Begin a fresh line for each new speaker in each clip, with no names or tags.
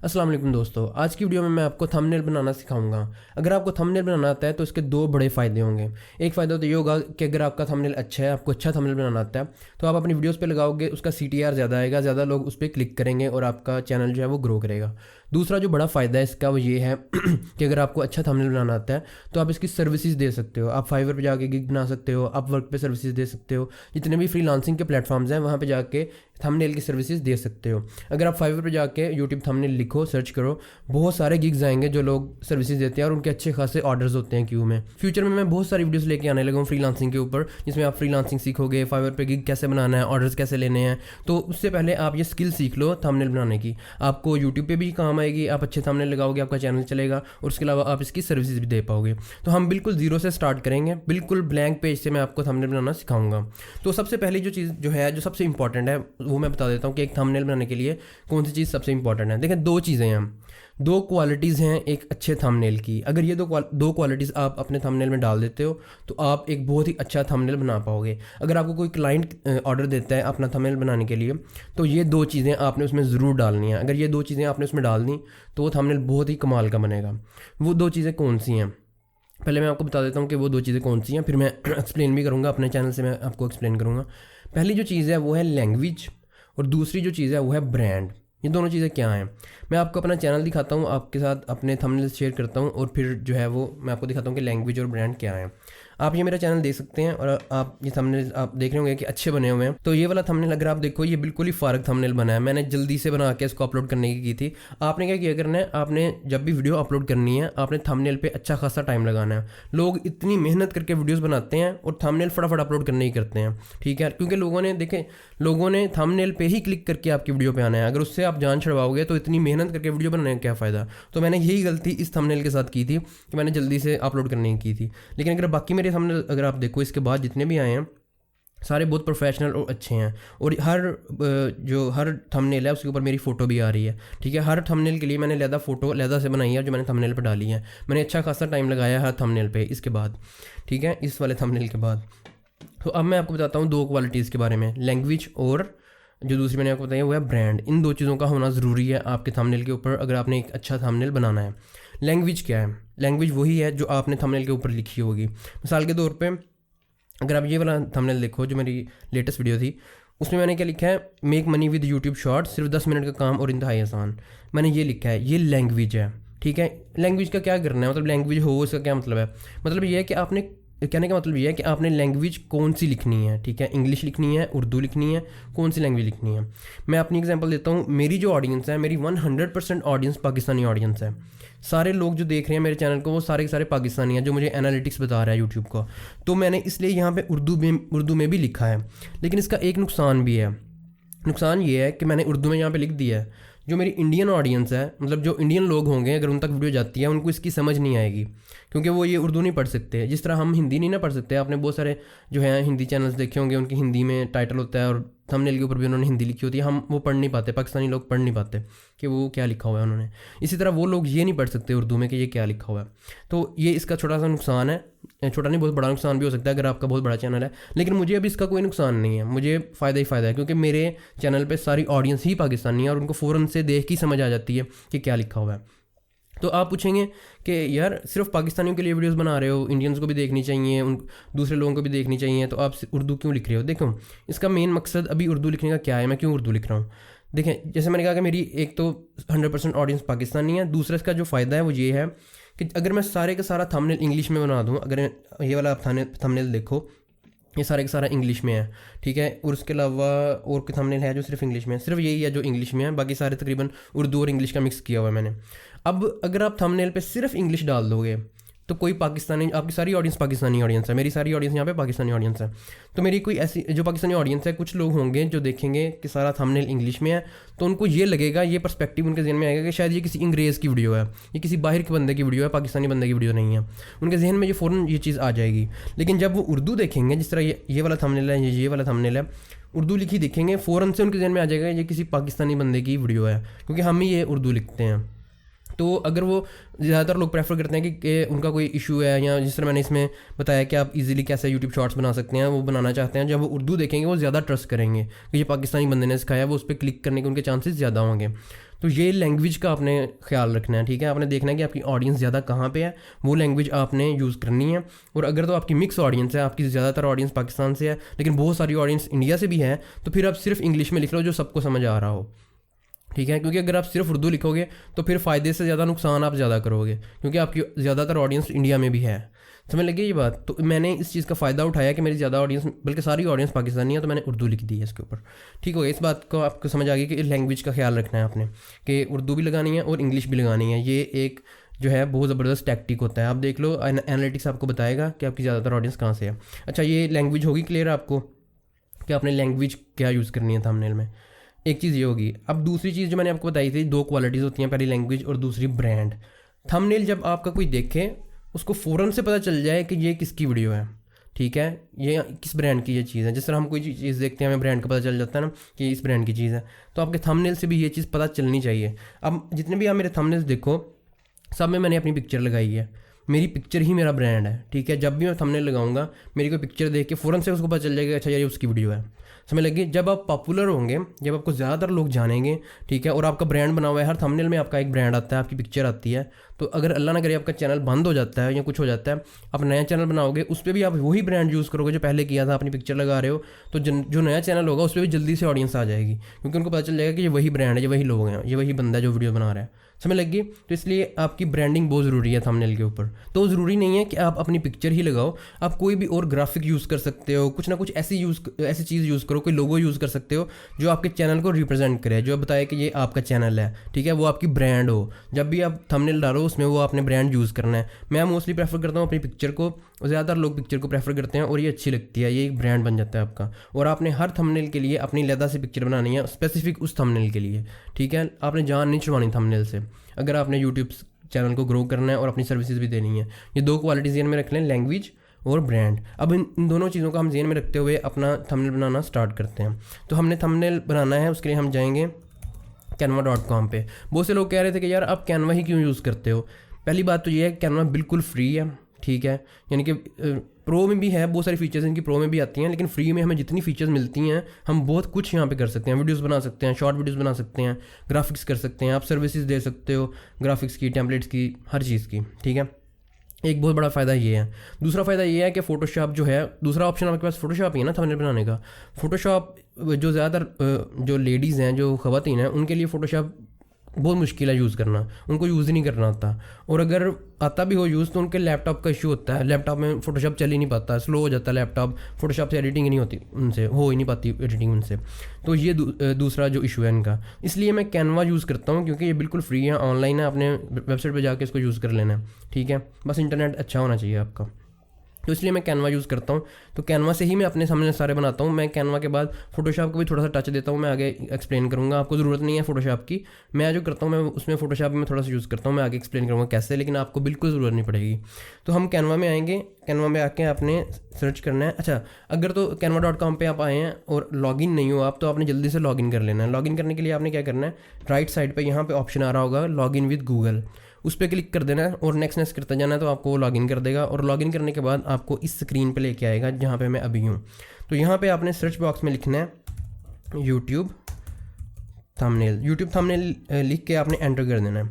अस्सलाम वालेकुम दोस्तों, आज की वीडियो में मैं आपको थंबनेल बनाना सिखाऊंगा। अगर आपको थंबनेल बनाना आता है तो इसके दो बड़े फ़ायदे होंगे। एक फ़ायदा तो ये होगा कि अगर आपका थंबनेल अच्छा है, आपको अच्छा थंबनेल बनाना आता है, तो आप अपनी वीडियोस पे लगाओगे, उसका CTR ज़्यादा आएगा, ज़्यादा लोग उस पर क्लिक करेंगे और आपका चैनल जो है वो ग्रो करेगा। दूसरा जो बड़ा फ़ायदा है इसका वो ये है कि अगर आपको अच्छा थंबनेल बनाना आता है तो आप इसकी सर्विसेज दे सकते हो। आप फाइवर पे जाके गिग बना सकते हो, आप वर्क पे सर्विसेज दे सकते हो। जितने भी फ्रीलांसिंग के प्लेटफॉर्म्स हैं वहाँ पे जाके थंबनेल की सर्विसेज दे सकते हो। अगर आप फाइवर पे जाके यूट्यूब थंबनेल लिखो, सर्च करो, बहुत सारे गिग्स आएंगे जो लोग सर्विसेज देते हैं और उनके अच्छे खासे ऑर्डर्स होते हैं क्यू में। फ्यूचर में मैं बहुत सारी वीडियोस लेके आने लगा हूँ फ्रीलांसिंग के ऊपर, जिसमें आप फ्रीलांसिंग सीखोगे, फाइवर पे गिग कैसे बनाना है, ऑर्डर्स कैसे लेने हैं। तो उससे पहले आप ये स्किल सीख लो थंबनेल बनाने की, आपको यूट्यूब पे भी काम आएगी। आप अच्छे थंबनेल लगाओगे, आपका चैनल चलेगा और उसके अलावा आप इसकी सर्विसेज भी दे पाओगे। तो हम बिल्कुल ज़ीरो से स्टार्ट करेंगे, बिल्कुल ब्लैंक पेज से मैं आपको थंबनेल बनाना सिखाऊंगा। तो सबसे पहली जो चीज़ जो है, जो सबसे इंपॉर्टेंट है, वो मैं बता देता हूँ कि एक थंबनेल बनाने के लिए कौन सी चीज़ सबसे इंपॉर्टेंट है। देखिए, दो चीज़ें हैं, दो क्वालिटीज़ हैं एक अच्छे थंबनेल की। अगर ये दो क्वालिटीज़ आप अपने थंबनेल में डाल देते हो तो आप एक बहुत ही अच्छा थंबनेल बना पाओगे। अगर आपको कोई क्लाइंट ऑर्डर देता है अपना थंबनेल बनाने के लिए, तो ये दो चीज़ें आपने उसमें ज़रूर डालनी है। अगर ये दो चीज़ें आपने उसमें डाल दी तो वो थंबनेल बहुत ही कमाल का बनेगा। वो दो चीज़ें कौन सी हैं, पहले मैं आपको बता देता हूँ कि वो दो चीज़ें कौन सी हैं, फिर मैं एक्सप्लेन भी करूँगा, अपने चैनल से मैं आपको एक्सप्लेन करूँगा। पहली जो चीज़ है वो है लैंग्वेज और दूसरी जो चीज़ है वो है ब्रांड। ये दोनों चीज़ें क्या हैं, मैं आपको अपना चैनल दिखाता हूँ, आपके साथ अपने थंबनेल शेयर करता हूँ और फिर जो है वो मैं आपको दिखाता हूँ कि लैंग्वेज और ब्रांड क्या है। आप ये मेरा चैनल देख सकते हैं और आप ये थंबनेल आप देख रहे होंगे कि अच्छे बने हुए हैं। तो ये वाला थंबनेल अगर आप देखो, ये बिल्कुल ही फारग थंबनेल बना है, मैंने जल्दी से बना के इसको अपलोड करने की थी। आपने क्या किया करना है, आपने जब भी वीडियो अपलोड करनी है आपने थंबनेल पे अच्छा खासा टाइम लगाना है। लोग इतनी मेहनत करके वीडियोस बनाते हैं और थंबनेल फटाफट अपलोड करने ही करते हैं, ठीक है, क्योंकि लोगों ने थंबनेल पे ही क्लिक करके आपकी वीडियो पे आना है। अगर उससे आप जान छुड़वाओगे तो इतनी मेहनत करके वीडियो बनाने का क्या फ़ायदा। तो मैंने यही गलती इस थंबनेल के साथ की थी कि मैंने जल्दी से अपलोड करने की थी। लेकिन अगर बाकी मेरे थंबनेल अगर आप देखो, इसके बाद जितने भी आए हैं सारे बहुत प्रोफेशनल और अच्छे हैं और हर थंबनेल है उसके ऊपर मेरी फ़ोटो भी आ रही है, ठीक है। हर थंबनेल के लिए मैंने लहदा फ़ोटो लहदा से बनाई है जो मैंने थंबनेल पे डाली है। मैंने अच्छा खासा टाइम लगाया है हर थंबनेल पे इसके बाद, ठीक है, इस वाले थंबनेल के बाद। तो अब मैं आपको बताता हूँ दो क्वालिटीज़ के बारे में, लैंग्वेज और जो दूसरी मैंने आपको बताई वो है ब्रांड। इन दो चीज़ों का होना ज़रूरी है आपके थंबनेल के ऊपर अगर आपने एक अच्छा थंबनेल बनाना है। लैंग्वेज क्या है, लैंग्वेज वही है जो आपने थंबनेल के ऊपर लिखी होगी। मिसाल के तौर पे अगर आप ये वाला थंबनेल देखो जो मेरी लेटेस्ट वीडियो थी, उसमें मैंने क्या लिखा है, make money with YouTube shorts, सिर्फ 10 मिनट का काम और इंतहाई आसान। मैंने ये लिखा है, ये लैंग्वेज है, ठीक है। लैंग्वेज का क्या करना है, मतलब लैंग्वेज हो इसका क्या मतलब है, मतलब ये है कि आपने कहने का मतलब ये है कि आपने लैंग्वेज कौन सी लिखनी है, ठीक है। इंग्लिश लिखनी है, उर्दू लिखनी है, कौन सी लैंग्वेज लिखनी है। मैं अपनी एग्जांपल देता हूँ, मेरी जो ऑडियंस है, मेरी 100% ऑडियंस पाकिस्तानी ऑडियंस है। सारे लोग जो देख रहे हैं मेरे चैनल को वो सारे के सारे पाकिस्तानी हैं, जो मुझे एनालिटिक्स बता रहा है यूट्यूब का। तो मैंने इसलिए यहाँ पे उर्दू में भी लिखा है। लेकिन इसका एक नुकसान भी है, नुकसान ये है कि मैंने उर्दू में यहाँ पे लिख दिया है, जो मेरी इंडियन ऑडियंस है, मतलब जो इंडियन लोग होंगे, अगर उन तक वीडियो जाती है उनको इसकी समझ नहीं आएगी, क्योंकि वो ये उर्दू नहीं पढ़ सकते। जिस तरह हम हिंदी नहीं ना पढ़ सकते, आपने बहुत सारे जो हैं हिंदी चैनल्स देखे होंगे, उनकी हिंदी में टाइटल होता है और थंबनेल के ऊपर भी उन्होंने हिंदी लिखी होती है, हम वो पढ़ नहीं पाते, पाकिस्तानी लोग पढ़ नहीं पाते कि वो क्या लिखा हुआ है उन्होंने। इसी तरह वो लोग ये नहीं पढ़ सकते उर्दू में कि ये क्या लिखा हुआ है। तो ये इसका छोटा सा नुकसान है, छोटा नहीं बहुत बड़ा नुकसान भी हो सकता है अगर आपका बहुत बड़ा चैनल है। लेकिन मुझे अभी इसका कोई नुकसान नहीं है, मुझे फ़ायदा ही फ़ायदा है, क्योंकि मेरे चैनल पे सारी ऑडियंस ही पाकिस्तानी है और उनको फ़ौरन से देख ही समझ आ जाती है कि क्या लिखा हुआ है। तो आप पूछेंगे कि यार सिर्फ पाकिस्तानियों के लिए वीडियोस बना रहे हो, इंडियंस को भी देखनी चाहिए, उन दूसरे लोगों को भी देखनी चाहिए, तो आप उर्दू क्यों लिख रहे हो। देखो, इसका मेन मकसद अभी उर्दू लिखने का क्या है, मैं क्यों उर्दू लिख रहा हूँ। देखें, जैसे मैंने कहा कि मेरी एक तो 100% ऑडियंस पाकिस्तानी है, दूसरा इसका जो फ़ायदा है वो ये है कि अगर मैं सारे का सारा थंबनेल इंग्लिश में बना दूँ, अगर ये वाला थंबनेल देखो, ये सारे का सारा इंग्लिश में है, ठीक है, और उसके अलावा और कोई थंबनेल है जो सिर्फ इंग्लिश में है, सिर्फ यही है जो इंग्लिश में है, बाकी सारे तकरीबन उर्दू और इंग्लिश का मिक्स किया हुआ है मैंने। अब अगर आप थंबनेल पे सिर्फ इंग्लिश डाल दोगे तो कोई पाकिस्तानी, आपकी सारी ऑडियंस पाकिस्तानी ऑडियंस है, मेरी सारी ऑडियंस यहाँ पे पाकिस्तानी ऑडियंस है, तो मेरी कोई ऐसी जो पाकिस्तानी ऑडियंस है, कुछ लोग होंगे जो देखेंगे कि सारा थंबनेल इंग्लिश में है, तो उनको ये लगेगा, ये पर्सपेक्टिव उनके जहन में आएगा कि शायद ये किसी अंग्रेज़ की वीडियो है, ये किसी बाहर के बंदे की वीडियो है, पाकिस्तानी बंदे की वीडियो नहीं है। उनके जहन में ये फ़ौरन ये चीज़ आ जाएगी। लेकिन जब वो उर्दू देखेंगे, जिस तरह ये वाला थंबनेल है, ये वाला थंबनेल है, उर्दू लिखी दिखेंगे, फ़ौरन से उनके जहन में आ जाएगा ये किसी पाकिस्तानी बंदे की वीडियो है, क्योंकि हम ही ये उर्दू लिखते हैं। तो अगर वो ज़्यादातर लोग प्रेफर करते हैं कि उनका कोई इशू है, या जिस तरह मैंने इसमें बताया कि आप इजीली कैसे यूट्यूब शॉर्ट्स बना सकते हैं, वो बनाना चाहते हैं, जब वो उर्दू देखेंगे वो ज़्यादा ट्रस्ट करेंगे कि ये पाकिस्तानी बंदे ने सिखाया, वो उस पर क्लिक करने के उनके चांसेस ज़्यादा होंगे। तो ये लैंग्वेज का आपने ख्याल रखना है, ठीक है। आपने देखना है कि आपकी ऑडियंस ज़्यादा कहाँ पे है, वो लैंग्वेज आपने यूज़ करनी है। और अगर तो आपकी मिक्स ऑडियंस है, आपकी ज़्यादातर ऑडियंस पाकिस्तान से है लेकिन बहुत सारी ऑडियंस इंडिया से भी है, तो फिर आप सिर्फ इंग्लिश में लिख लो जो सबको समझ आ रहा हो, ठीक है। क्योंकि अगर आप सिर्फ उर्दू लिखोगे तो फिर फ़ायदे से ज़्यादा नुकसान आप ज़्यादा करोगे, क्योंकि आपकी ज़्यादातर ऑडियंस इंडिया में भी है। समझ लगी ये बात। तो मैंने इस चीज़ का फ़ायदा उठाया कि मेरी ज़्यादा ऑडियंस, बल्कि सारी ऑडियंस पाकिस्तानी है, तो मैंने उर्दू लिख दी है इसके ऊपर, ठीक हो गया। इस बात को आपको समझ आ गई कि लैंग्वेज का ख्याल रखना है आपने, कि उर्दू भी लगानी है और इंग्लिश भी लगानी है। ये एक जो है बहुत ज़बरदस्त टैक्टिक होता है। आप देख लो, एनालिटिक्स आपको बताएगा कि आपकी ज़्यादातर ऑडियंस कहाँ से है। अच्छा, ये लैंग्वेज होगी क्लियर आपको कि आपने लैंग्वेज क्या यूज़ करनी है थंबनेल में। एक चीज़ ये होगी। अब दूसरी चीज़ जो मैंने आपको बताई थी, दो क्वालिटीज़ होती हैं, पहली लैंग्वेज और दूसरी ब्रांड। थंबनेल जब आपका कोई देखे उसको फ़ौरन से पता चल जाए कि ये किसकी वीडियो है, ठीक है, ये किस ब्रांड की ये चीज़ है। जिस तरह हम कोई चीज़ देखते हैं हमें ब्रांड का पता चल जाता है ना कि इस ब्रांड की चीज़ है, तो आपके थंबनेल से भी ये चीज़ पता चलनी चाहिए। अब जितने भी आप मेरे थंबनेल्स देखो, सब में मैंने अपनी पिक्चर लगाई है, मेरी पिक्चर ही मेरा ब्रांड है, ठीक है। जब भी मैं थंबनेल लगाऊंगा मेरी कोई पिक्चर देख के फ़ौरन से उसको पता चल जाएगा अच्छा ये उसकी वीडियो है। समझ लगी। जब आप पॉपुलर होंगे, जब आपको ज़्यादातर लोग जानेंगे, ठीक है, और आपका ब्रांड बना हुआ है, हर थंबनेल में आपका एक ब्रांड आता है, आपकी पिक्चर आती है, तो अगर अल्लाह ना करे आपका चैनल बंद हो जाता है या कुछ हो जाता है, आप नया चैनल बनाओगे, उस पर भी आप वही ब्रांड यूज़ करोगे जो पहले किया था, अपनी पिक्चर लगा रहे हो, तो जो नया चैनल होगा उस पर भी जल्दी से ऑडियंस आ जाएगी, क्योंकि उनको पता चल जाएगा कि ये वही ब्रांड है, ये वही लोग हैं, ये वही बंदा है जो वीडियो बना रहा है। समझ लगी। तो इसलिए आपकी ब्रांडिंग बहुत ज़रूरी है थंबनेल के ऊपर। तो ज़रूरी नहीं है कि आप अपनी पिक्चर ही लगाओ, आप कोई भी और ग्राफिक यूज़ कर सकते हो, कुछ ना कुछ ऐसी चीज़ यूज़ करो, कोई लोगो यूज़ कर सकते हो जो आपके चैनल को रिप्रेजेंट करे, जो बताए कि ये आपका चैनल है, ठीक है, वो आपकी ब्रांड हो। जब भी आप थंबनेल डालो उसमें वो आपने ब्रांड यूज़ करना है। मैं मोस्टली प्रेफर करता हूँ अपनी पिक्चर को, ज़्यादातर लोग पिक्चर को प्रेफर करते हैं और ये अच्छी लगती है, ये एक ब्रांड बन जाता है आपका। और आपने हर थंबनेल के लिए अपनी अलग से पिक्चर बनानी है, स्पेसिफिक उस थंबनेल के लिए, ठीक है। आपने जान नहीं छुड़वानी थंबनेल से, अगर आपने यूट्यूब चैनल को ग्रो करना है और अपनी सर्विसेज भी देनी है। ये दो क्वालिटी ज़हन में रख लें, लैंग्वेज और ब्रांड। अब इन दोनों चीज़ों का हम ज़हन में रखते हुए अपना थंबनेल बनाना स्टार्ट करते हैं। तो हमने थंबनेल बनाना है, उसके लिए हम जाएंगे canva.com पे। बहुत से लोग कह रहे थे कि यार आप कैनवा ही क्यों यूज़ करते हो। पहली बात तो ये है कैनवा बिल्कुल फ्री है, ठीक है, यानी कि प्रो में भी है, बहुत सारी फीचर्स इनकी प्रो में भी आती हैं, लेकिन फ्री में हमें जितनी फीचर्स मिलती हैं हम बहुत कुछ यहाँ पे कर सकते हैं। वीडियोस बना सकते हैं, शॉर्ट वीडियोस बना सकते हैं, ग्राफिक्स कर सकते हैं, आप सर्विसेज दे सकते हो ग्राफिक्स की, टेम्पलेट्स की, हर चीज़ की, ठीक है। एक बहुत बड़ा फ़ायदा ये है। दूसरा फ़ायदा ये है कि फ़ोटोशॉप जो है, दूसरा ऑप्शन आपके पास फ़ोटोशॉप ही है ना थंबनेल बनाने का। फ़ोटोशॉप जो ज़्यादातर जो लेडीज़ हैं, जो ख़वातीन हैं, उनके लिए फ़ोटोशॉप बहुत मुश्किल है यूज़ करना, उनको यूज़ ही नहीं करना आता। और अगर आता भी हो यूज़ तो उनके लैपटॉप का इशू होता है, लैपटॉप में फ़ोटोशॉप चल ही नहीं पाता, स्लो हो जाता है लैपटॉप, फ़ोटोशॉप से एडिटिंग ही नहीं होती, उनसे हो ही नहीं पाती एडिटिंग उनसे। तो ये दूसरा जो इशू है इनका। इसलिए मैं कैनवा यूज़ करता हूँ, क्योंकि ये बिल्कुल फ्री है, ऑनलाइन है, आपने वेबसाइट पर जाकर इसको यूज़ कर लेना है, ठीक है, बस इंटरनेट अच्छा होना चाहिए आपका। तो इसलिए मैं कैनवा यूज़ करता हूँ। तो कैनवा से ही मैं अपने सामने सारे बनाता हूँ। मैं कैनवा के बाद फोटोशॉप को भी थोड़ा सा टच देता हूँ, मैं आगे एक्सप्लेन करूँगा, आपको ज़रूरत नहीं है फोटोशॉप की। मैं जो करता हूँ मैं उसमें फोटोशॉप में थोड़ा सा यूज़ करता हूँ, मैं आगे एक्सप्लेन करूँगा कैसे, लेकिन आपको बिल्कुल ज़रूरत नहीं पड़ेगी। तो हम कैनवा में आएंगे, कैनवा में आके आपने सर्च करना है। अच्छा, अगर तो canva.com पे आप आए हैं और लॉगिन नहीं हो आप, तो आपने जल्दी से लॉगिन कर लेना है। लॉगिन करने के लिए आपने क्या करना है, राइट साइड पे यहाँ पे ऑप्शन आ रहा होगा लॉगिन विद गूगल, उस पर क्लिक कर देना है और नेक्स्ट करते जाना है, तो आपको वो लॉगिन कर देगा। और लॉगिन करने के बाद आपको इस स्क्रीन पे लेके आएगा जहाँ पे मैं अभी हूँ। तो यहाँ पे आपने सर्च बॉक्स में लिखना है यूट्यूब थंबनेल। यूट्यूब थंबनेल लिख के आपने एंटर कर देना है।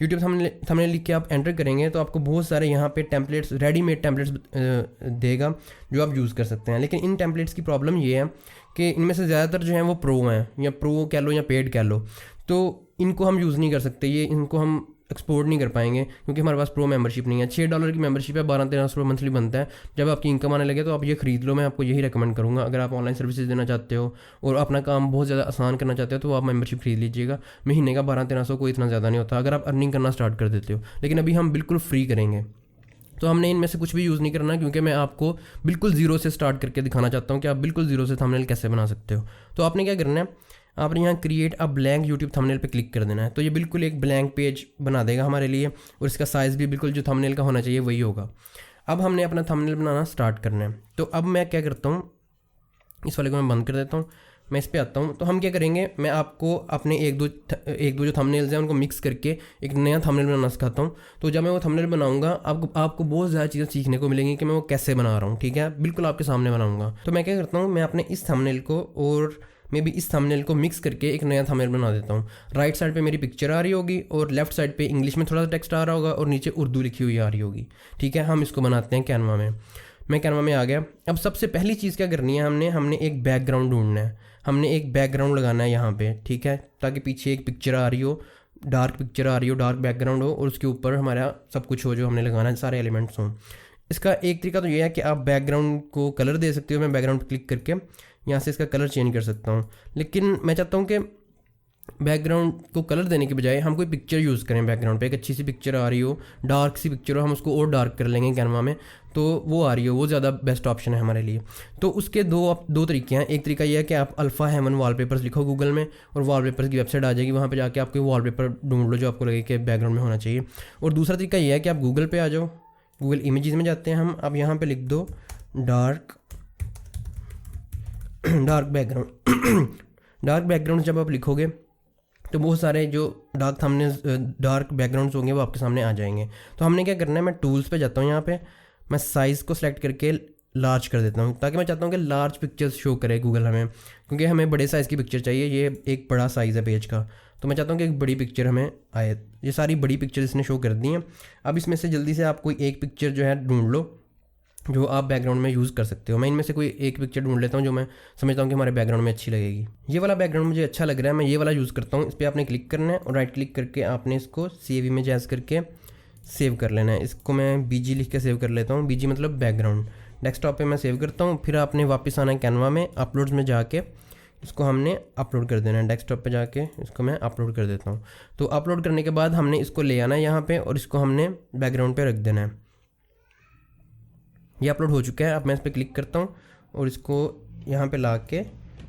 यूट्यूब थंबनेल लिख के आप एंटर करेंगे तो आपको बहुत सारे यहाँ पे टेम्पलेट्स, रेडीमेड टेम्पलेट्स देगा जो आप यूज़ कर सकते हैं। लेकिन इन टेम्पलेट्स की प्रॉब्लम ये है कि इनमें से ज़्यादातर जो हैं वो प्रो हैं, या प्रो कह लो या पेड कह लो, तो इनको हम यूज़ नहीं कर सकते, ये इनको हम एक्सपोर्ट नहीं कर पाएंगे क्योंकि हमारे पास प्रो मेंबरशिप नहीं है। $6 की मेंबरशिप है, 1200-1300 मंथली बनता है। जब आपकी इनकम आने लगे तो आप ये ख़रीद लो, मैं आपको यही रेकमेंड करूँगा। अगर आप ऑनलाइन सर्विसेज देना चाहते हो और अपना काम बहुत ज़्यादा आसान करना चाहते हो तो आप मेंबरशिप खरीद लीजिएगा। महीने का 1200-1300 कोई इतना ज़्यादा नहीं होता अगर आप अर्निंग करना स्टार्ट कर देते हो। लेकिन अभी हम बिल्कुल फ्री करेंगे, तो हमने इनमें से कुछ भी यूज़ नहीं करना, क्योंकि मैं आपको बिल्कुल ज़ीरो से स्टार्ट करके दिखाना चाहता हूँ कि आप बिल्कुल ज़ीरो से थंबनेल कैसे बना सकते हो। तो आपने क्या करना है, आपने यहाँ create a blank YouTube thumbnail पे क्लिक कर देना है। तो ये बिल्कुल एक ब्लैंक पेज बना देगा हमारे लिए और इसका साइज़ भी बिल्कुल जो थंबनेल का होना चाहिए वही होगा। अब हमने अपना थंबनेल बनाना स्टार्ट करना है। तो अब मैं क्या करता हूँ, इस वाले को मैं बंद कर देता हूँ, मैं इस पर आता हूँ। तो हम क्या करेंगे, मैं आपको अपने एक दो जो थंबनेल्स हैं उनको मिक्स करके एक नया थंबनेल बनाना सिखाता हूँ। तो जब मैं वो थंबनेल बनाऊँगा आपको बहुत ज़्यादा चीज़ें सीखने को मिलेंगी कि मैं वो कैसे बना रहा हूँ, ठीक है, बिल्कुल आपके सामने बनाऊँगा। तो मैं क्या करता हूँ, मैं अपने इस थंबनेल को और मे बी इस थंबनेल को मिक्स करके एक नया थंबनेल बना देता हूँ। राइट साइड पे मेरी पिक्चर आ रही होगी और लेफ्ट साइड पे इंग्लिश में थोड़ा सा टेक्स्ट आ रहा होगा और नीचे उर्दू लिखी हुई आ रही होगी। ठीक है, हम इसको बनाते हैं कैनवा में। मैं कैनवा में आ गया। अब सबसे पहली चीज़ क्या करनी है, हमने एक बैकग्राउंड ढूंढना है। हमने एक बैकग्राउंड लगाना है यहाँ पे, ठीक है, ताकि पीछे एक पिक्चर आ रही हो, डार्क पिक्चर आ रही हो, डार्क बैकग्राउंड हो और उसके ऊपर हमारा सब कुछ हो जो हमने लगाना है, सारे एलिमेंट्स हों। इसका एक तरीका तो ये है कि आप बैकग्राउंड को कलर दे सकते हो। मैं बैकग्राउंड क्लिक करके यहाँ से इसका कलर चेंज कर सकता हूँ, लेकिन मैं चाहता हूँ कि बैकग्राउंड को कलर देने के बजाय हम कोई पिक्चर यूज़ करें। बैकग्राउंड पे एक अच्छी सी पिक्चर आ रही हो, डार्क सी पिक्चर हो, हम उसको और डार्क कर लेंगे कैनवा में, तो वो आ रही हो, वो ज़्यादा बेस्ट ऑप्शन है हमारे लिए। तो उसके दो तरीके हैं। एक तरीका ये है कि आप अल्फ़ा हेवन वॉलपेपर्स लिखो गूगल में और वॉलपेपर्स की वेबसाइट आ जाएगी, वहाँ पे जाके आप कोई वॉलपेपर ढूंढ लो जो आपको लगे कि बैकग्राउंड में होना चाहिए। और दूसरा तरीका ये है कि आप गूगल पे आ जाओ, गूगल इमेजेस में जाते हैं हम। अब यहाँ पे लिख दो डार्क बैकग्राउंड। डार्क बैकग्राउंड जब आप लिखोगे तो बहुत सारे जो डार्क बैकग्राउंड्स होंगे वो आपके सामने आ जाएंगे। तो हमने क्या करना है, मैं टूल्स पे जाता हूँ, यहाँ पे मैं साइज़ को सिलेक्ट करके लार्ज कर देता हूँ, ताकि मैं चाहता हूँ कि लार्ज पिक्चर्स शो करे गूगल हमें, क्योंकि हमें बड़े साइज़ की पिक्चर चाहिए। ये एक बड़ा साइज़ है पेज का, तो मैं चाहता हूँ कि एक बड़ी पिक्चर हमें आए। ये सारी बड़ी पिक्चर इसने शो कर दी हैं। अब इसमें से जल्दी से आप कोई एक पिक्चर जो है ढूंढ लो जो आप बैकग्राउंड में यूज़ कर सकते हो। मैं इनमें से कोई एक पिक्चर ढूंढ लेता हूँ जो मैं समझता हूँ कि हमारे बैकग्राउंड में अच्छी लगेगी। ये वाला बैकग्राउंड मुझे अच्छा लग रहा है, मैं ये वाला यूज़ करता हूँ। इस पर आपने क्लिक करना है और राइट क्लिक करके आपने इसको सेव इमेज एज करके सेव कर लेना है। इसको मैं बीजी लिख के सेव कर लेता हूँ, बीजी मतलब बैकग्राउंड। डेस्कटॉप पे मैं सेव करता हूँ। फिर आपने वापस आना है कैनवा में, अपलोड्स में जाके इसको हमने अपलोड कर देना है। डेस्कटॉप पे जाके इसको मैं अपलोड कर देता हूँ। तो अपलोड करने के बाद हमने इसको ले आना है यहाँ पे और इसको हमने बैकग्राउंड पे रख देना है। ये अपलोड हो चुका है। अब मैं इस पर क्लिक करता हूँ और इसको यहाँ पे ला के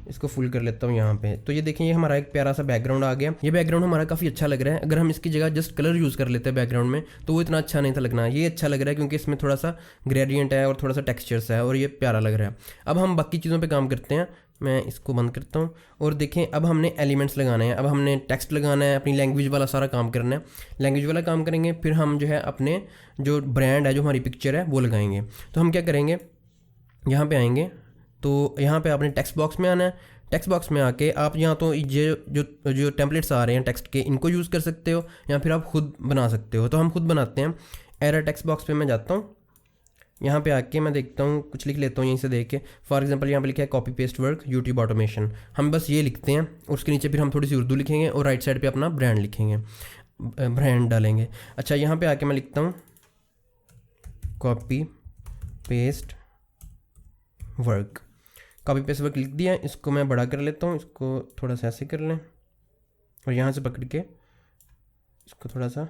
इसको फुल कर लेता हूँ यहाँ पे। तो ये देखें, ये हमारा एक प्यारा सा बैकग्राउंड आ गया। ये बैकग्राउंड हमारा काफ़ी अच्छा लग रहा है। अगर हम इसकी जगह जस्ट कलर यूज़ कर लेते हैं बैकग्राउंड में तो वो इतना अच्छा नहीं था लगना। ये अच्छा लग रहा है क्योंकि इसमें थोड़ा सा ग्रेडियंट है और थोड़ा सा टेक्सचर्स है और ये प्यारा लग रहा है। अब हम बाकी चीज़ों पर काम करते हैं। मैं इसको बंद करता हूँ और देखें, अब हमने एलिमेंट्स लगाने हैं। अब हमने टेक्स्ट लगाना है, अपनी लैंग्वेज वाला सारा काम करना है। लैंग्वेज वाला काम करेंगे, फिर हम जो है अपने जो ब्रांड है, जो हमारी पिक्चर है, वो लगाएंगे। तो हम क्या करेंगे, यहाँ पे आएंगे तो यहाँ पे आपने टेक्स्ट बॉक्स में आना है। टेक्स्ट बॉक्स में आके आप यहाँ तो ये जो टेम्पलेट्स आ रहे हैं टेक्स्ट के, इनको यूज़ कर सकते हो या फिर आप खुद बना सकते हो। तो हम खुद बनाते हैं। एरर टेक्स्ट बॉक्स पे मैं जाता हूँ, यहाँ पे आके मैं देखता हूँ, कुछ लिख लेता हूँ यहीं से देख के। फॉर एग्जांपल यहाँ पे लिखा है copy paste work YouTube automation. हम बस ये लिखते हैं और उसके नीचे फिर हम थोड़ी सी उर्दू लिखेंगे और राइट साइड पे अपना ब्रांड लिखेंगे, ब्रांड डालेंगे। अच्छा, यहाँ पे आके मैं लिखता हूँ copy paste work. Copy paste work लिख दिया। इसको मैं बड़ा कर लेता हूँ, इसको थोड़ा सा ऐसे कर लें और यहाँ से पकड़ के इसको थोड़ा सा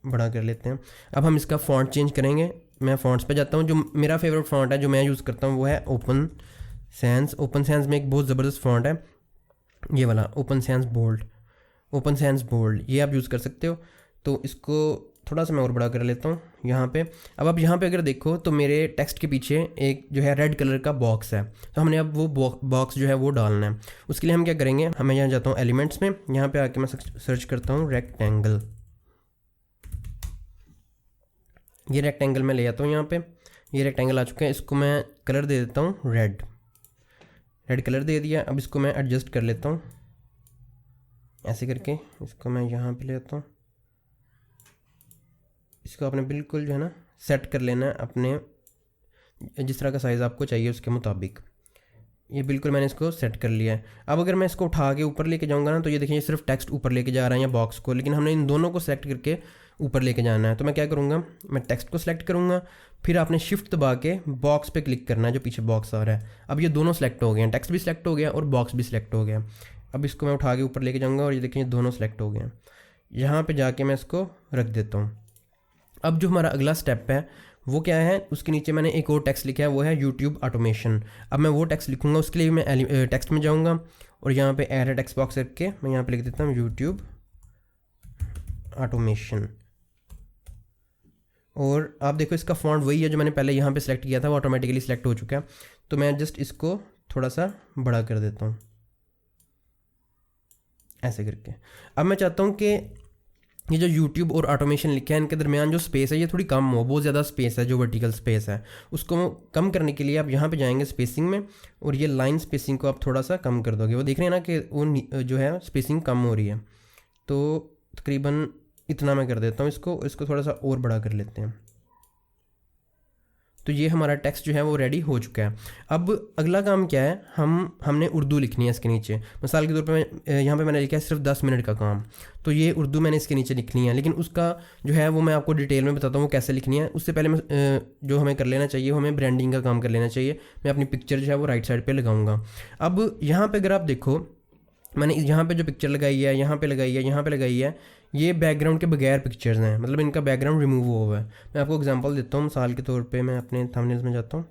बड़ा कर लेते हैं। अब हम इसका फ़ॉन्ट चेंज करेंगे। मैं फ़ॉन्ट्स पे जाता हूँ। जो मेरा फेवरेट फ़ॉन्ट है, जो मैं यूज़ करता हूँ, वो है ओपन सैंस। ओपन सैंस में एक बहुत ज़बरदस्त फ़ॉन्ट है, ये वाला Open Sans bold. Open Sans bold ये आप यूज़ कर सकते हो। तो इसको थोड़ा सा मैं और बड़ा कर लेता हूँ यहाँ पे। अब आप यहाँ पे अगर देखो तो मेरे टेक्स्ट के पीछे एक जो है रेड कलर का बॉक्स है, तो हमने अब वो बॉक्स जो है वो डालना है। उसके लिए हम क्या करेंगे, मैं यहाँ जाता हूँ एलिमेंट्स में, यहाँ पे आके मैं सर्च करता हूँ रेक्टेंगल। ये रेक्टेंगल मैं ले आता हूँ यहाँ पे। ये रेक्टेंगल आ चुका है। इसको मैं कलर दे देता हूँ रेड कलर दे दिया। अब इसको मैं एडजस्ट कर लेता हूँ ऐसे करके। इसको मैं यहाँ पे ले आता हूँ। इसको आपने बिल्कुल जो है ना सेट कर लेना है अपने जिस तरह का साइज़ आपको चाहिए उसके मुताबिक। ये बिल्कुल मैंने इसको सेट कर लिया है। अब अगर मैं इसको उठा के ऊपर लेके जाऊंगा ना, तो ये देखिए सिर्फ टेक्स्ट ऊपर लेके जा रहा है या बॉक्स को, लेकिन हमने इन दोनों को सेलेक्ट करके ऊपर लेके जाना है। तो मैं क्या करूँगा, मैं टेक्स्ट को सिलेक्ट करूँगा, फिर आपने शिफ्ट दबा के बॉक्स पे क्लिक करना है जो पीछे बॉक्स आ रहा है। अब ये दोनों सेलेक्ट हो गए हैं, टेक्स्ट भी सिलेक्ट हो गया और बॉक्स भी सिलेक्ट हो गया। अब इसको मैं उठा के ऊपर लेके जाऊँगा और ये देखिए दोनों सेलेक्ट हो गए हैं। यहाँ पर जाके मैं इसको रख देता हूँ। अब जो हमारा अगला स्टेप है वो क्या है, उसके नीचे मैंने एक और टेक्स्ट लिखा है, वो है यूट्यूब ऑटोमेशन। अब मैं वो टेक्स्ट लिखूंगा। उसके लिए मैं टेक्स्ट में जाऊंगा और यहाँ पे एड टेक्स्ट बॉक्स करके मैं यहाँ पे लिख देता हूँ यूट्यूब ऑटोमेशन। और आप देखो इसका फॉन्ट वही है जो मैंने पहले यहाँ पे सिलेक्ट किया था, वो ऑटोमेटिकली सिलेक्ट हो चुका है। तो मैं जस्ट इसको थोड़ा सा बड़ा कर देता हूँ ऐसे करके। अब मैं चाहता हूँ कि ये जो यूट्यूब और ऑटोमेशन लिखा है इनके दरमियान जो स्पेस है ये थोड़ी कम हो, बहुत ज़्यादा स्पेस है जो वर्टिकल स्पेस है, उसको कम करने के लिए आप यहाँ पे जाएंगे स्पेसिंग में, और ये लाइन स्पेसिंग को आप थोड़ा सा कम कर दोगे। वो देख रहे हैं ना कि वो जो है स्पेसिंग कम हो रही है। तो तकरीबन इतना मैं कर देता हूँ इसको थोड़ा सा और बड़ा कर लेते हैं। तो ये हमारा टेक्स्ट जो है वो रेडी हो चुका है। अब अगला काम क्या है, हमने उर्दू लिखनी है इसके नीचे। मिसाल के तौर पे यहाँ पे मैंने लिखा है सिर्फ 10 मिनट का काम, तो ये उर्दू मैंने इसके नीचे लिखनी है। लेकिन उसका जो है वो मैं आपको डिटेल में बताता हूँ वो कैसे लिखनी है। उससे पहले मैं जो हमें कर लेना चाहिए, वो हमें ब्रांडिंग का काम कर लेना चाहिए। मैं अपनी पिक्चर जो है वो राइट साइड पर लगाऊंगा। अब यहाँ पर अगर आप देखो, मैंने यहाँ पे जो पिक्चर लगाई है, यहाँ पे लगाई है, यहाँ पे लगाई है, ये बैकग्राउंड के बगैर पिक्चर्स हैं, मतलब इनका बैकग्राउंड रिमूव हुआ है। मैं आपको एग्जांपल देता हूँ। मिसाल के तौर पे मैं अपने थंबनेल्स में जाता हूँ।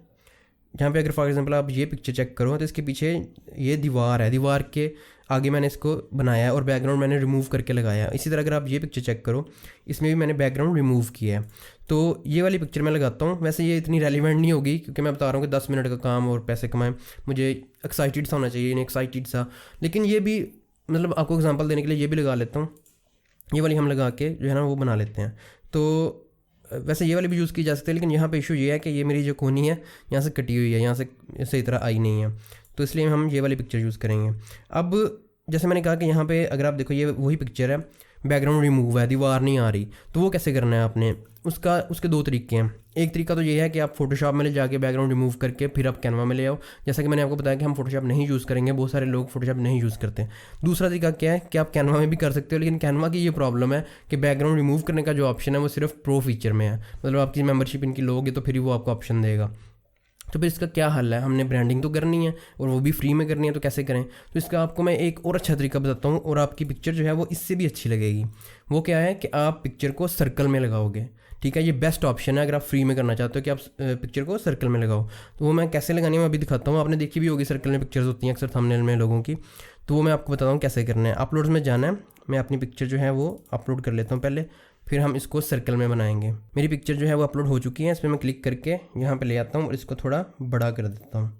यहाँ पे अगर फॉर एग्जांपल आप ये पिक्चर चेक करो तो इसके पीछे ये दीवार है, दीवार के आगे मैंने इसको बनाया है और बैकग्राउंड मैंने रिमूव करके लगाया। इसी तरह अगर आप ये पिक्चर चेक करो, इसमें भी मैंने बैकग्राउंड रिमूव किया है। तो ये वाली पिक्चर मैं लगाता हूँ। वैसे ये इतनी रेलिवेंट नहीं होगी क्योंकि मैं बता रहा हूँ कि 10 मिनट का काम और पैसे कमाएं, मुझे एक्साइटेड सा होना चाहिए, इन्हें एक्साइटेड सा। लेकिन ये भी मतलब आपको एग्जांपल देने के लिए ये भी लगा लेता हूँ। ये वाली हम लगा के जो है ना वो बना लेते हैं। तो वैसे ये वाली भी यूज़ की जा सकती है, लेकिन यहाँ पे इशू ये है कि ये मेरी जो कोनी है यहाँ से कटी हुई है, यहाँ से सही तरह आई नहीं है, तो इसलिए हम ये वाली पिक्चर यूज़ करेंगे। अब जैसे मैंने कहा कि यहाँ पे अगर आप देखो ये वही पिक्चर है, बैकग्राउंड रिमूव है, दीवार नहीं आ रही, तो वो कैसे करना है आपने, उसके 2 तरीके हैं। एक तरीका तो ये है कि आप फोटोशॉप में ले जाके बैकग्राउंड रिमूव करके फिर आप कैनवा में ले आओ। जैसा कि मैंने आपको बताया कि हम फोटोशॉप नहीं यूज़ करेंगे, बहुत सारे लोग फोटोशॉप नहीं यूज़ करते। दूसरा तरीका क्या है कि आप कैनवा में भी कर सकते हो, लेकिन कैनवा की ये प्रॉब्लम है कि बैकग्राउंड रिमूव करने का जो ऑप्शन है वो सिर्फ प्रो फीचर में है, मतलब आपकी मेंबरशिप इनकी लोगे तो फिर वो आपको ऑप्शन देगा। तो फिर इसका क्या हल है, हमने ब्रांडिंग तो करनी है और वो भी फ्री में करनी है, तो कैसे करें। तो इसका आपको मैं एक और अच्छा तरीका बताता हूँ और आपकी पिक्चर जो है वो इससे भी अच्छी लगेगी। वो क्या है कि आप पिक्चर को सर्कल में लगाओगे। ठीक है, ये बेस्ट ऑप्शन है अगर आप फ्री में करना चाहते हो कि आप पिक्चर को सर्कल में लगाओ। तो वो मैं कैसे लगानी है मैं अभी दिखाता हूँ। आपने देखी भी होगी सर्कल में पिक्चर्स होती हैं अक्सर थंबनेल में लोगों की, तो वो मैं आपको बताता हूँ कैसे करना है। अपलोड्स में जाना है, मैं अपनी पिक्चर जो है वो अपलोड कर लेता हूँ पहले, फिर हम इसको सर्कल में बनाएंगे। मेरी पिक्चर जो है वो अपलोड हो चुकी है, इस पर मैं क्लिक करके यहाँ पे ले आता हूँ और इसको थोड़ा बड़ा कर देता हूँ,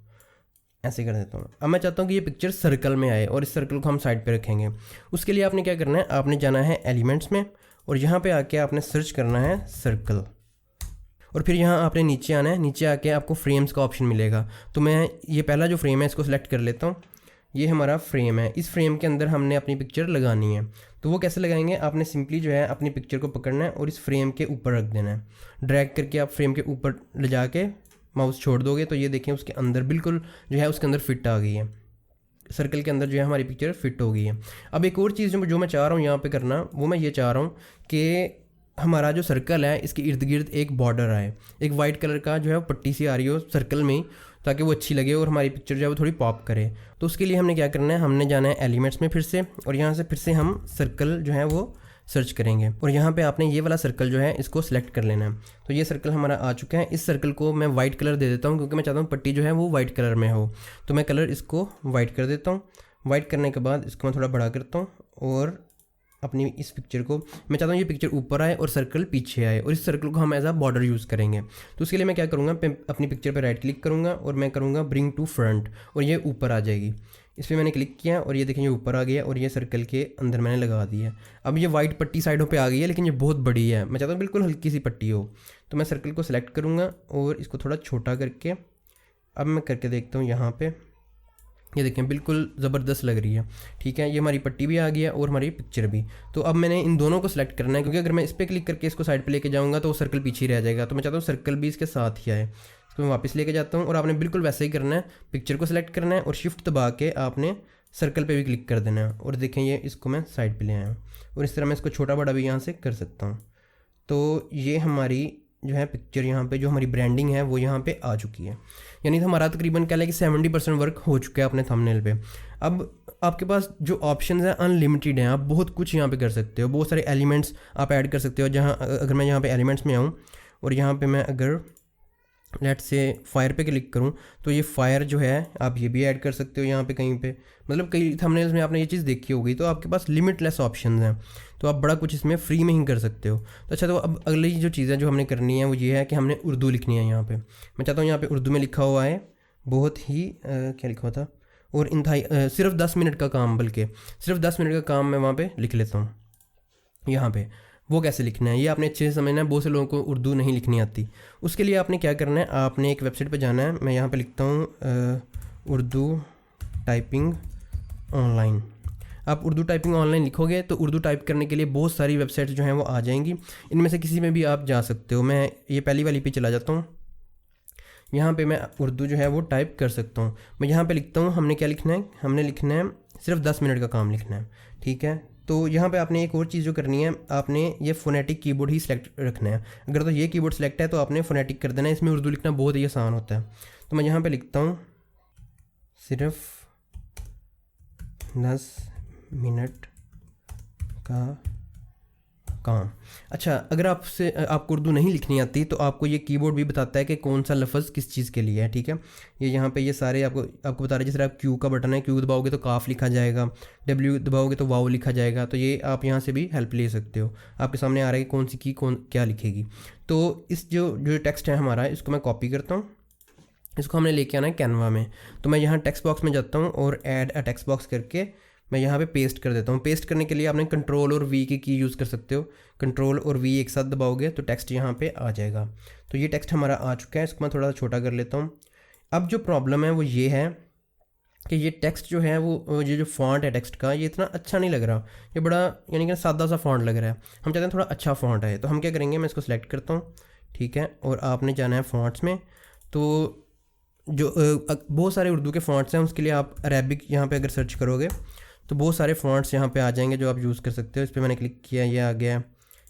ऐसे कर देता हूँ। अब मैं चाहता हूँ कि ये पिक्चर सर्कल में आए और इस सर्कल को हम साइड पे रखेंगे। उसके लिए आपने क्या करना है, आपने जाना है एलिमेंट्स में और यहाँ पे आके आपने सर्च करना है सर्कल, और फिर यहाँ आपने नीचे आना है। नीचे आके आपको फ्रेम्स का ऑप्शन मिलेगा। तो मैं ये पहला जो फ्रेम है इसको सिलेक्ट कर लेता हूँ। ये हमारा फ्रेम है, इस फ्रेम के अंदर हमने अपनी पिक्चर लगानी है। तो वो कैसे लगाएंगे, आपने सिंपली जो है अपनी पिक्चर को पकड़ना है और इस फ्रेम के ऊपर रख देना है। ड्रैग करके आप फ्रेम के ऊपर ले जाके माउस छोड़ दोगे तो ये देखें उसके अंदर बिल्कुल जो है उसके अंदर फिट आ गई है, सर्कल के अंदर जो है हमारी पिक्चर फिट हो गई है। अब एक और चीज़ जो मैं चाह रहा हूँ यहाँ पे करना, वो मैं ये चाह रहा हूँ कि हमारा जो सर्कल है इसके इर्द गिर्द एक बॉर्डर आए, एक वाइट कलर का जो है पट्टी सी आ रही हो सर्कल में, ताकि वो अच्छी लगे और हमारी पिक्चर जो है वो थोड़ी पॉप करे। तो उसके लिए हमने क्या करना है, हमने जाना है एलिमेंट्स में फिर से, और यहाँ से फिर से हम सर्कल जो है वो सर्च करेंगे और यहाँ पे आपने ये वाला सर्कल जो है इसको सेलेक्ट कर लेना है। तो ये सर्कल हमारा आ चुका है। इस सर्कल को मैं वाइट कलर दे देता हूँ क्योंकि मैं चाहता हूँ पट्टी जो है वो वाइट कलर में हो, तो मैं कलर इसको वाइट कर देता हूँ। वाइट करने के बाद इसको मैं थोड़ा बड़ा करता हूँ और अपनी इस पिक्चर को मैं चाहता हूँ ये पिक्चर ऊपर आए और सर्कल पीछे आए, और इस सर्कल को हम एज अ बॉर्डर यूज़ करेंगे। तो उसके लिए मैं क्या करूँगा, अपनी पिक्चर पे राइट क्लिक करूँगा और मैं करूँगा ब्रिंग टू फ्रंट, और ये ऊपर आ जाएगी। इस पर मैंने क्लिक किया और ये देखें ये ऊपर आ गया और ये सर्कल के अंदर मैंने लगा दिया। अब ये वाइट पट्टी साइडों पे आ गई है, लेकिन ये बहुत बड़ी है, मैं चाहता हूँ बिल्कुल हल्की सी पट्टी हो। तो मैं सर्कल को सिलेक्ट करूँगा और इसको थोड़ा छोटा करके अब मैं करके देखता हूँ। यहाँ पे ये देखें बिल्कुल ज़बरदस्त लग रही है। ठीक है, ये हमारी पट्टी भी आ गई है और हमारी पिक्चर भी। तो अब मैंने इन दोनों को सिलेक्ट करना है क्योंकि अगर मैं इस पर क्लिक करके इसको साइड पे लेके जाऊँगा तो वो सर्कल पीछे ही रह जाएगा। तो मैं चाहता हूँ सर्कल भी इसके साथ ही आए। इसको मैं वापस लेके जाता हूँ और आपने बिल्कुल वैसे ही करना है, पिक्चर को सिलेक्ट करना है और शिफ्ट दबा के आपने सर्कल पे भी क्लिक कर देना है। और देखें ये इसको मैं साइड पे ले आया हूँ और इस तरह मैं इसको छोटा बड़ा भी यहाँ से कर सकता हूँ। तो ये हमारी जो है पिक्चर यहाँ पे जो हमारी ब्रांडिंग है वो यहाँ पे आ चुकी है। यानी हमारा तकरीबन कह लें कि 70% वर्क हो चुका है अपने थंबनेल पे। अब आपके पास जो ऑप्शंस हैं अनलिमिटेड हैं, आप बहुत कुछ यहाँ पे कर सकते हो, बहुत सारे एलिमेंट्स आप ऐड कर सकते हो। जहाँ अगर मैं यहाँ पे एलिमेंट्स में आऊँ और यहाँ पे मैं अगर लेट से फायर पे क्लिक करूँ तो ये फायर जो है आप ये भी ऐड कर सकते हो यहाँ पे कहीं पे, मतलब कई थंबनेल्स में आपने ये चीज़ देखी होगी। तो आपके पास लिमिटलेस ऑप्शंस हैं, तो आप बड़ा कुछ इसमें फ्री में ही कर सकते हो। तो अच्छा, तो अब अगली जो चीज़ है जो हमने करनी है वो ये है कि हमने उर्दू लिखनी है। यहाँ पे मैं चाहता हूँ यहाँ पे उर्दू में लिखा हुआ है, बहुत ही क्या लिखा हुआ था, और इंतहाई सिर्फ 10 मिनट का काम, बल्कि सिर्फ 10 मिनट का काम मैं वहाँ पर लिख लेता हूँ यहाँ पे। वो कैसे लिखना है ये आपने अच्छे से समझना है। बहुत से लोगों को उर्दू नहीं लिखनी आती। उसके लिए आपने क्या करना है, आपने एक वेबसाइट पर जाना है। मैं यहाँ पे लिखता हूँ उर्दू टाइपिंग ऑनलाइन। आप उर्दू टाइपिंग ऑनलाइन लिखोगे तो उर्दू टाइप करने के लिए बहुत सारी वेबसाइट्स जो हैं वो आ जाएंगी। इनमें से किसी में भी आप जा सकते हो। मैं ये पहली वाली पे चला जाता हूँ। यहाँ पे मैं उर्दू जो है वो टाइप कर सकता हूँ। मैं यहाँ पे लिखता हूँ हमने क्या लिखना है, हमने लिखना है सिर्फ 10 मिनट का काम लिखना है, ठीक है। तो यहाँ पे आपने एक और चीज़ जो करनी है, आपने ये फ़ोनेटिक कीबोर्ड ही सिलेक्ट रखना है। अगर तो ये कीबोर्ड सेलेक्ट है तो आपने फ़ोनेटिक कर देना है। इसमें उर्दू लिखना बहुत ही आसान होता है। तो मैं यहाँ पे लिखता हूँ सिर्फ 10 मिनट का काम। अच्छा, अगर आपको उर्दू नहीं लिखनी आती तो आपको ये कीबोर्ड भी बताता है कि कौन सा लफ्ज़ किस चीज़ के लिए है, ठीक है। ये यहाँ पे ये सारे आपको बता रहे हैं। जैसे आप क्यू का बटन है, क्यू दबाओगे तो काफ लिखा जाएगा, डब्ल्यू दबाओगे तो वाव लिखा जाएगा। तो ये आप यहाँ से भी हेल्प ले सकते हो। आपके सामने आ रहा है कि कौन सी की क्या लिखेगी। तो इस जो टेक्स्ट है हमारा, इसको मैं कॉपी करता हूँ। इसको हमने लेके आना है कैनवा में। तो मैं यहाँ टेक्स्ट बॉक्स में जाता हूँ और ऐड अ टेक्स्ट बॉक्स करके मैं यहाँ पे पेस्ट कर देता हूँ। पेस्ट करने के लिए आपने कंट्रोल और वी की यूज़ कर सकते हो। कंट्रोल और वी एक साथ दबाओगे तो टेक्स्ट यहाँ पे आ जाएगा। तो ये टेक्स्ट हमारा आ चुका है। इसको मैं थोड़ा छोटा कर लेता हूँ। अब जो प्रॉब्लम है वो ये है कि ये टेक्स्ट जो है वो ये जो फॉन्ट है टेक्स्ट का, ये इतना अच्छा नहीं लग रहा। ये बड़ा यानी कि सादा सा फॉन्ट लग रहा है। हम चाहते हैं थोड़ा अच्छा फॉन्ट है। तो हम क्या करेंगे, मैं इसको सेलेक्ट करता हूँ, ठीक है। और आपने जाना है फॉन्ट्स में। तो जो बहुत सारे उर्दू के फ़ॉन्ट्स हैं, उसके लिए आप अरेबिक यहाँ पे अगर सर्च करोगे तो बहुत सारे फ़ॉन्ट्स यहाँ पे आ जाएंगे जो आप यूज़ कर सकते हो। इस पर मैंने क्लिक किया, ये आ गया।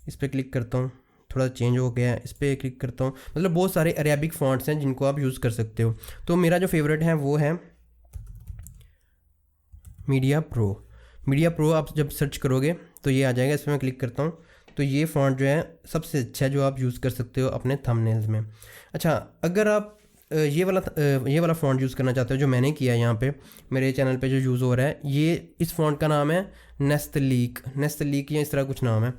इस पर क्लिक करता हूँ, थोड़ा चेंज हो गया है। इस पर क्लिक करता हूँ, मतलब बहुत सारे अरेबिक फ़ॉन्ट्स हैं जिनको आप यूज़ कर सकते हो। तो मेरा जो फेवरेट है वो है मीडिया प्रो। मीडिया प्रो आप जब सर्च करोगे तो ये आ जाएगा। इस पर मैं क्लिक करता हूँ तो ये फ़ॉन्ट जो है सबसे अच्छा है जो आप यूज़ कर सकते हो अपने थंबनेल्स में। अच्छा, अगर आप ये वाला फ़ॉन्ट यूज़ करना चाहते हो जो मैंने किया है यहाँ पे मेरे चैनल पे जो यूज़ हो रहा है, ये इस फ़ॉन्ट का नाम है नेस्तलीक या इस तरह कुछ नाम है।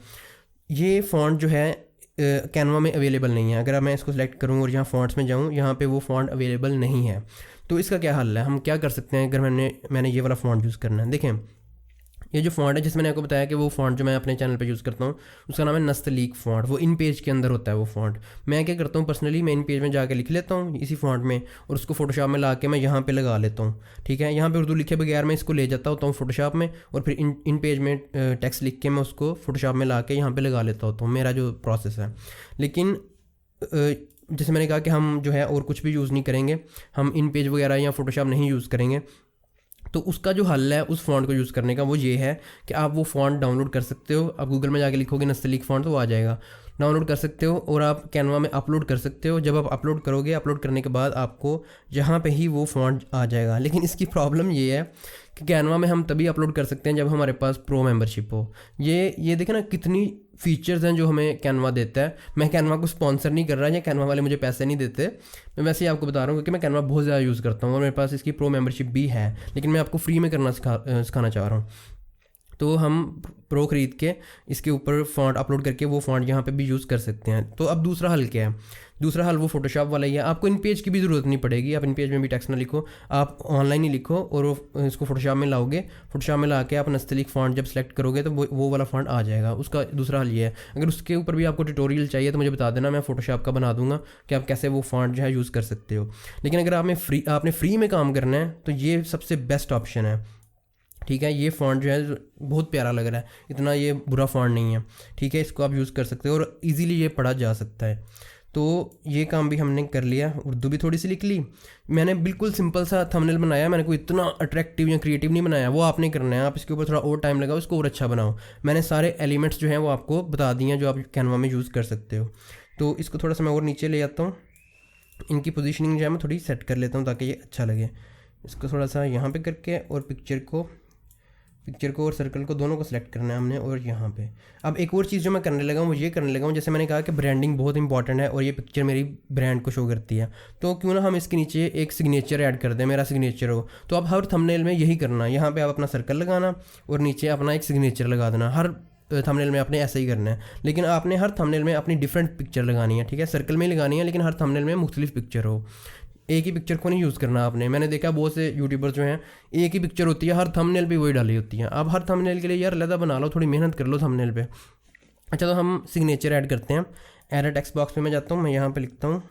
ये फ़ॉन्ट जो है कैनवा में अवेलेबल नहीं है। अगर मैं इसको सेलेक्ट करूँ और यहाँ फ़ॉन्ट्स में जाऊँ, यहाँ पे वो फ़ॉन्ट अवेलेबल नहीं है। तो इसका क्या हल है, हम क्या कर सकते हैं अगर मैंने ये वाला फ़ॉन्ट यूज़ करना है। देखें, ये जो फ़ॉन्ट है जिसमें मैंने आपको बताया कि वो फ़ॉन्ट जो मैं अपने चैनल पे यूज़ करता हूँ उसका नाम है नस्तलीक फ़ॉन्ट। वो इन पेज के अंदर होता है वो फ़ॉन्ट। मैं क्या करता हूँ पर्सनली, मैं इन पेज में जाके लिख लेता हूँ इसी फ़ॉन्ट में और उसको फ़ोटोशॉप में ला के मैं यहाँ पे लगा लेता हूँ, ठीक है। यहाँ पे उर्दू लिखे बगैर मैं इसको ले जाता होता हूँ फ़ोटोशॉप में और फिर इन पेज में टेक्स्ट लिख के मैं उसको फ़ोटोशॉप में ला के यहाँ पर लगा लेता होता हूँ। मेरा जो प्रोसेस है। लेकिन जैसे मैंने कहा कि हम जो है और कुछ भी यूज़ नहीं करेंगे, हम इन पेज वगैरह या फ़ोटोशॉप नहीं यूज़ करेंगे। तो उसका जो हल है उस फ़ॉन्ट को यूज़ करने का वो ये है कि आप वो फ़ॉन्ट डाउनलोड कर सकते हो। आप गूगल में जाके लिखोगे नस्तलीक फ़ॉन्ट तो वो आ जाएगा। डाउनलोड कर सकते हो और आप कैनवा में अपलोड कर सकते हो। जब आप अपलोड करोगे, अपलोड करने के बाद आपको जहाँ पे ही वो फ़ॉन्ट आ जाएगा। लेकिन इसकी प्रॉब्लम ये है कि कैनवा में हम तभी अपलोड कर सकते हैं जब हमारे पास प्रो मेंबरशिप हो। ये देखें ना कितनी फ़ीचर्स हैं जो हमें कैनवा देता है। मैं कैनवा को स्पॉन्सर नहीं कर रहा या कैनवा वाले मुझे पैसे नहीं देते। मैं वैसे ही आपको बता रहा हूँ क्योंकि मैं कैनवा बहुत ज़्यादा यूज़ करता हूँ और मेरे पास इसकी प्रो मेंबरशिप भी है। लेकिन मैं आपको फ्री में करना सिखाना चाह रहा हूँ। तो हम प्रो ख़रीद के इसके ऊपर फ़ॉन्ट अपलोड करके वो फ़ॉन्ट यहाँ पे भी यूज़ कर सकते हैं। तो अब दूसरा हल क्या है? दूसरा हल वो फ़ोटोशॉप वाला ही है। आपको इन पेज की भी ज़रूरत नहीं पड़ेगी। आप इन पेज में भी टेक्स्ट ना लिखो, आप ऑनलाइन ही लिखो और इसको फ़ोटोशॉप में लाओगे। फ़ोटोशॉप में ला के आप नस्तलीक फ़ॉन्ट जब सेलेक्ट करोगे तो वो वाला फ़ॉन्ट आ जाएगा। उसका दूसरा हल ये है। अगर उसके ऊपर भी आपको ट्यूटोरियल चाहिए तो मुझे बता देना, मैं फ़ोटोशॉप का बना दूंगा कि आप कैसे वो फ़ॉन्ट जो है यूज़ कर सकते हो। लेकिन अगर आपने फ्री में काम करना है तो ये सबसे बेस्ट ऑप्शन है, ठीक है। ये फ़ॉन्ट जो है बहुत प्यारा लग रहा है, इतना ये बुरा फ़ॉन्ट नहीं है, ठीक है। इसको आप यूज़ कर सकते हो और इजीली ये पढ़ा जा सकता है। तो ये काम भी हमने कर लिया। उर्दू भी थोड़ी सी लिख ली। मैंने बिल्कुल सिंपल सा थंबनेल बनाया। मैंने कोई इतना अट्रैक्टिव या क्रिएटिव नहीं बनाया। वो आपने करना है। आप इसके ऊपर थोड़ा और टाइम लगाओ, इसको और अच्छा बनाओ। मैंने सारे एलिमेंट्स जो हैं वो आपको बता दिए हैं जो आप कैनवा में यूज़ कर सकते हो। तो इसको थोड़ा सा मैं और नीचे ले जाता हूँ। इनकी पोजीशनिंग जो है मैं थोड़ी सेट कर लेता हूँ ताकि ये अच्छा लगे। इसको थोड़ा सा यहाँ पे करके और पिक्चर को और सर्कल को दोनों को सिलेक्ट करना है हमने। और यहाँ पे अब एक और चीज़ जो मैं करने लगा हूँ वो ये करने लगा हूँ, जैसे मैंने कहा कि ब्रांडिंग बहुत इंपॉर्टेंट है और ये पिक्चर मेरी ब्रांड को शो करती है। तो क्यों ना हम इसके नीचे एक सिग्नेचर ऐड कर दें, मेरा सिग्नेचर हो। तो अब हर थंबनेल में यही करना, यहाँ पे आप अपना सर्कल लगाना और नीचे अपना एक सिग्नेचर लगा देना। हर थंबनेल में आपने ऐसा ही करना है। लेकिन आपने हर थंबनेल में अपनी डिफरेंट पिक्चर लगानी है, ठीक है। सर्कल में ही लगानी है लेकिन हर थंबनेल में मुख्तलिफ पिक्चर हो। एक ही पिक्चर को नहीं यूज़ करना आपने। मैंने देखा बहुत से यूट्यूबर्स जो हैं एक ही पिक्चर होती है, हर थंबनेल पे वही डाली होती है। अब हर थंबनेल के लिए यार अलग बना लो, थोड़ी मेहनत कर लो थंबनेल पे। अच्छा, तो हम सिग्नेचर ऐड करते हैं। एरर टेक्स्ट बॉक्स में मैं जाता हूँ, मैं यहाँ पे लिखता हूँ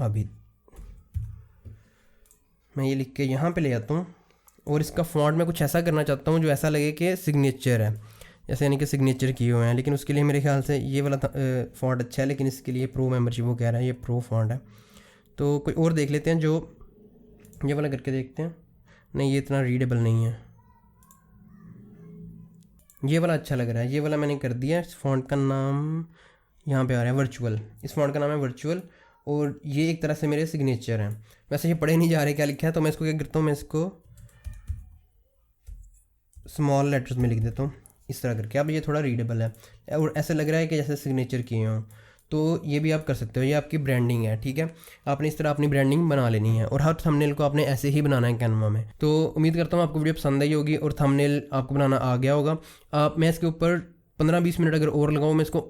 अभी, मैं ये लिख के यहाँ पे ले आता हूँ और इसका फॉन्ट मैं कुछ ऐसा करना चाहता हूँ जो ऐसा लगे कि सिग्नेचर है, जैसे यानी कि सिग्नेचर किए हुए हैं। लेकिन उसके लिए मेरे ख्याल से ये वाला फॉन्ट अच्छा है, लेकिन इसके लिए प्रो मेंबरशिप वो कह रहा है, ये प्रो फॉन्ट है। तो कोई और देख लेते हैं जो ये वाला करके देखते हैं। नहीं, ये इतना रीडेबल नहीं है, ये वाला अच्छा लग रहा है, ये वाला मैंने कर दिया। इस फॉन्ट का नाम यहाँ पे आ रहा है वर्चुअल, इस फॉन्ट का नाम है वर्चुअल और ये एक तरह से मेरे सिग्नेचर हैं। वैसे ये पढ़े नहीं जा रहे क्या लिखा है, तो मैं इसको क्या करता हूँ, मैं इसको स्मॉल लेटर्स में लिख देता हूँ इस तरह करके। अब ये थोड़ा रीडेबल है और ऐसा लग रहा है कि जैसे सिग्नेचर किए हों। तो ये भी आप कर सकते हो, ये आपकी ब्रांडिंग है, ठीक है। आपने इस तरह अपनी ब्रांडिंग बना लेनी है और हर थंबनेल को आपने ऐसे ही बनाना है कैनवा में। तो उम्मीद करता हूँ आपको वीडियो पसंद आई होगी और थंबनेल आपको बनाना आ गया होगा। मैं इसके ऊपर 15-20 मिनट अगर और लगाऊँ, मैं इसको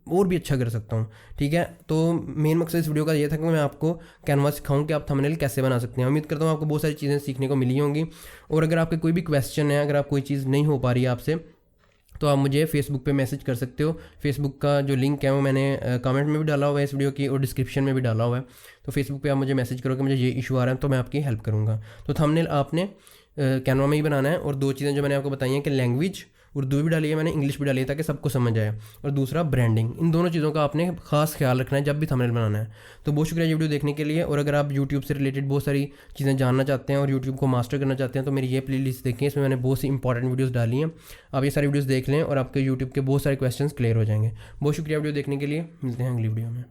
और भी अच्छा कर सकता हूँ, ठीक है। तो मेन मकसद इस वीडियो का ये था कि मैं आपको कैनवा सिखाऊँ कि आप थंबनेल कैसे बना सकते हैं। उम्मीद करता हूँ आपको बहुत सारी चीज़ें सीखने को मिली होंगी। और अगर आपके कोई भी क्वेश्चन है, अगर आप कोई चीज़ नहीं हो पा रही है आपसे, तो आप मुझे फेसबुक पे मैसेज कर सकते हो। फेसबुक का जो लिंक है वो मैंने कमेंट में भी डाला हुआ है इस वीडियो की और डिस्क्रिप्शन में भी डाला हुआ है। तो फेसबुक पे आप मुझे मैसेज करो कि मुझे ये इशू आ रहा है, तो मैं आपकी हेल्प करूँगा। तो थंबनेल आपने कैनवा में ही बनाना है। और दो चीज़ें जो मैंने आपको बताई हैं कि लैंग्वेज उर्दू भी डाली है मैंने, इंग्लिश भी डाली है ताकि सबको समझ आए, और दूसरा ब्रांडिंग। इन दोनों चीज़ों का आपने खास ख्याल रखना है जब भी थंबनेल बनाना है। तो बहुत शुक्रिया ये वीडियो देखने के लिए। और अगर आप यूट्यूब से रिलेटेड बहुत सारी चीज़ें जानना चाहते हैं और यूट्यूब को मास्टर करना चाहते हैं, तो मेरी ये प्लेलिस्ट देखें, इसमें मैंने बहुत सी इंपॉर्टेंट वीडियोज़ डाली हैं। आप ये सारी वीडियोज़ देख लें और आपके यूट्यूब के बहुत सारे क्वेश्चंस क्लियर हो जाएंगे। बहुत शुक्रिया वीडियो देखने के लिए, मिलते हैं अगली वीडियो में।